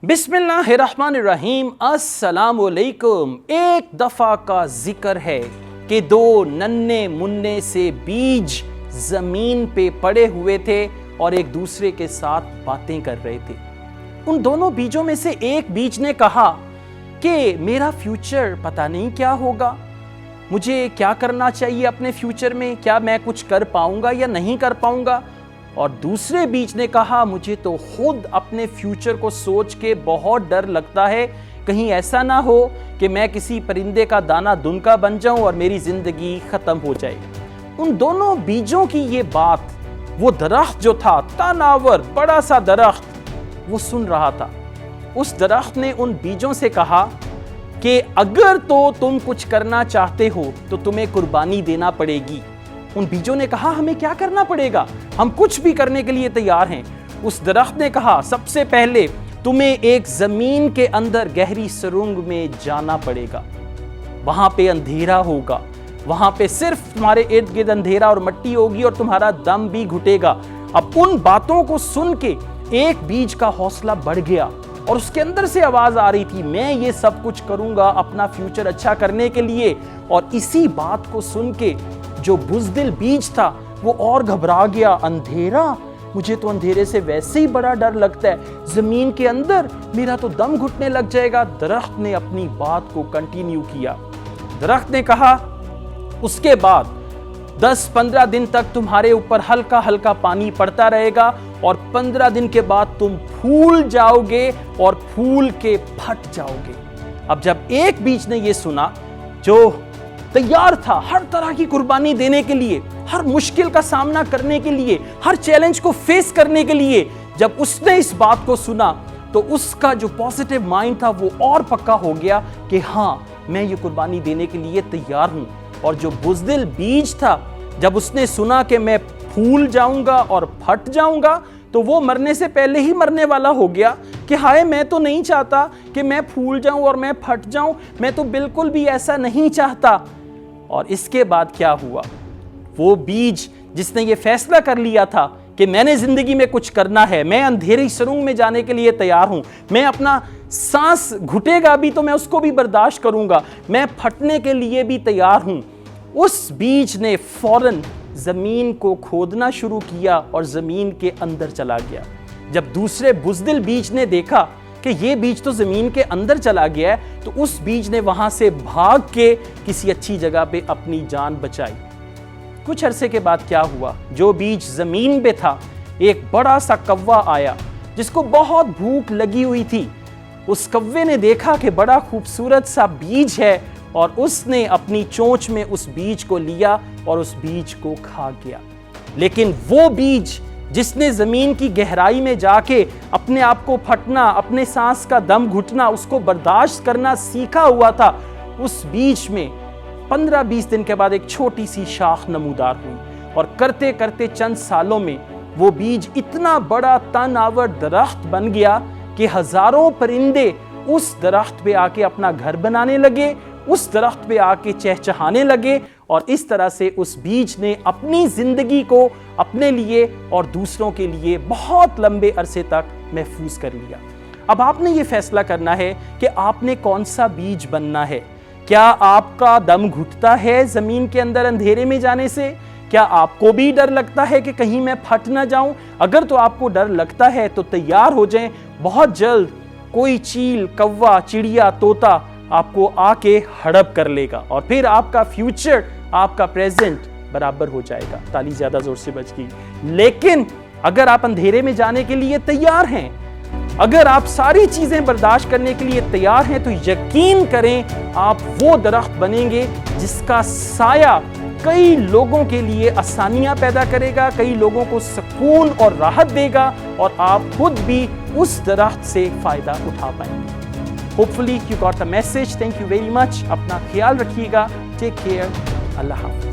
بسم اللہ الرحمن الرحیم، السلام علیکم۔ ایک دفعہ کا ذکر ہے کہ دو ننھے منھے سے بیج زمین پہ پڑے ہوئے تھے اور ایک دوسرے کے ساتھ باتیں کر رہے تھے۔ ان دونوں بیجوں میں سے ایک بیج نے کہا کہ میرا فیوچر پتہ نہیں کیا ہوگا، مجھے کیا کرنا چاہیے اپنے فیوچر میں، کیا میں کچھ کر پاؤں گا یا نہیں کر پاؤں گا۔ اور دوسرے بیج نے کہا مجھے تو خود اپنے فیوچر کو سوچ کے بہت ڈر لگتا ہے، کہیں ایسا نہ ہو کہ میں کسی پرندے کا دانہ دن کا بن جاؤں اور میری زندگی ختم ہو جائے۔ ان دونوں بیجوں کی یہ بات وہ درخت جو تھا، تناور بڑا سا درخت، وہ سن رہا تھا۔ اس درخت نے ان بیجوں سے کہا کہ اگر تو تم کچھ کرنا چاہتے ہو تو تمہیں قربانی دینا پڑے گی۔ ان بیجوں نے کہا ہمیں کیا کرنا پڑے گا، ہم کچھ بھی کرنے کے لیے تیار ہیں۔ اس درخت نے کہا سب سے پہلے تمہیں ایک زمین کے اندر گہری سرنگ میں جانا پڑے گا، وہاں پہ اندھیرا ہوگا، وہاں پہ صرف تمہارے ارد گرد اندھیرا اور مٹی ہوگی اور تمہارا دم بھی گھٹے گا۔ اب ان باتوں کو سن کے ایک بیج کا حوصلہ بڑھ گیا اور اس کے اندر سے آواز آ رہی تھی میں یہ سب کچھ کروں گا اپنا فیوچر اچھا کرنے کے لیے۔ اور اسی بات کو سن کے جو بزدل بیج تھا وہ اور گھبرا گیا، اندھیرا، مجھے تو اندھیرے سے ویسے ہی بڑا ڈر لگتا ہے، زمین کے اندر میرا تو دم گھٹنے لگ جائے گا۔ درخت نے اپنی بات کو کنٹینیو کیا۔ درخت نے کہا اس کے بعد 10-15 دن تک تمہارے اوپر ہلکا ہلکا پانی پڑتا رہے گا اور 15 دن کے بعد تم پھول جاؤ گے اور پھول کے پھٹ جاؤ گے۔ اب جب ایک بیج نے یہ سنا جو تیار تھا ہر طرح کی قربانی دینے کے لیے، ہر مشکل کا سامنا کرنے کے لیے، ہر چیلنج کو فیس کرنے کے لیے، جب اس نے اس بات کو سنا تو اس کا جو پازیٹیو مائنڈ تھا وہ اور پکا ہو گیا کہ ہاں میں یہ قربانی دینے کے لیے تیار ہوں۔ اور جو بزدل بیج تھا جب اس نے سنا کہ میں پھول جاؤں گا اور پھٹ جاؤں گا تو وہ مرنے سے پہلے ہی مرنے والا ہو گیا کہ ہائے میں تو نہیں چاہتا کہ میں پھول جاؤں اور میں پھٹ جاؤں، میں تو بالکل بھی ایسا نہیں چاہتا۔ اور اس کے بعد کیا ہوا، وہ بیج جس نے یہ فیصلہ کر لیا تھا کہ میں نے زندگی میں کچھ کرنا ہے، میں اندھیری سرنگ میں جانے کے لیے تیار ہوں، میں اپنا سانس گھٹے گا بھی تو میں اس کو بھی برداشت کروں گا، میں پھٹنے کے لیے بھی تیار ہوں، اس بیج نے فوراً زمین کو کھودنا شروع کیا اور زمین کے اندر چلا گیا۔ جب دوسرے بزدل بیج نے دیکھا کہ یہ بیج تو زمین کے اندر چلا گیا ہے تو اس بیج نے وہاں سے بھاگ کے کسی اچھی جگہ پہ اپنی جان بچائی۔ کچھ عرصے کے بعد کیا ہوا، جو بیج زمین پہ تھا ایک بڑا سا کوا آیا جس کو بہت بھوک لگی ہوئی تھی۔ اس کوے نے دیکھا کہ بڑا خوبصورت سا بیج ہے اور اس نے اپنی چونچ میں اس بیج کو لیا اور اس بیج کو کھا گیا۔ لیکن وہ بیج جس نے زمین کی گہرائی میں جا کے اپنے آپ کو پھٹنا، اپنے سانس کا دم گھٹنا، اس کو برداشت کرنا سیکھا ہوا تھا، اس بیج میں 15-20 دن کے بعد ایک چھوٹی سی شاخ نمودار ہوئی اور کرتے کرتے چند سالوں میں وہ بیج اتنا بڑا تن آور درخت بن گیا کہ ہزاروں پرندے اس درخت پہ آ کے اپنا گھر بنانے لگے، اس درخت پہ آ کے چہچہانے لگے اور اس طرح سے اس بیج نے اپنی زندگی کو اپنے لیے اور دوسروں کے لیے بہت لمبے عرصے تک محفوظ کر لیا۔ اب آپ نے یہ فیصلہ کرنا ہے کہ آپ نے کون سا بیج بننا ہے۔ کیا آپ کا دم گھٹتا ہے زمین کے اندر اندھیرے میں جانے سے؟ کیا آپ کو بھی ڈر لگتا ہے کہ کہیں میں پھٹ نہ جاؤں؟ اگر تو آپ کو ڈر لگتا ہے تو تیار ہو جائیں، بہت جلد کوئی چیل، کوا، چڑیا، طوطا آپ کو آ کے ہڑپ کر لے گا اور پھر آپ کا فیوچر، آپ کا پریزنٹ برابر ہو جائے گا۔ تالی زیادہ زور سے بج گئی۔ لیکن اگر آپ اندھیرے میں جانے کے لیے تیار ہیں، اگر آپ ساری چیزیں برداشت کرنے کے لیے تیار ہیں تو یقین کریں آپ وہ درخت بنیں گے جس کا سایہ کئی لوگوں کے لیے آسانیاں پیدا کرے گا، کئی لوگوں کو سکون اور راحت دے گا اور آپ خود بھی اس درخت سے فائدہ اٹھا پائیں گے۔ Hopefully you got the message. Thank you very much. اپنا خیال رکھیے گا. Take care. اللہ حافظ.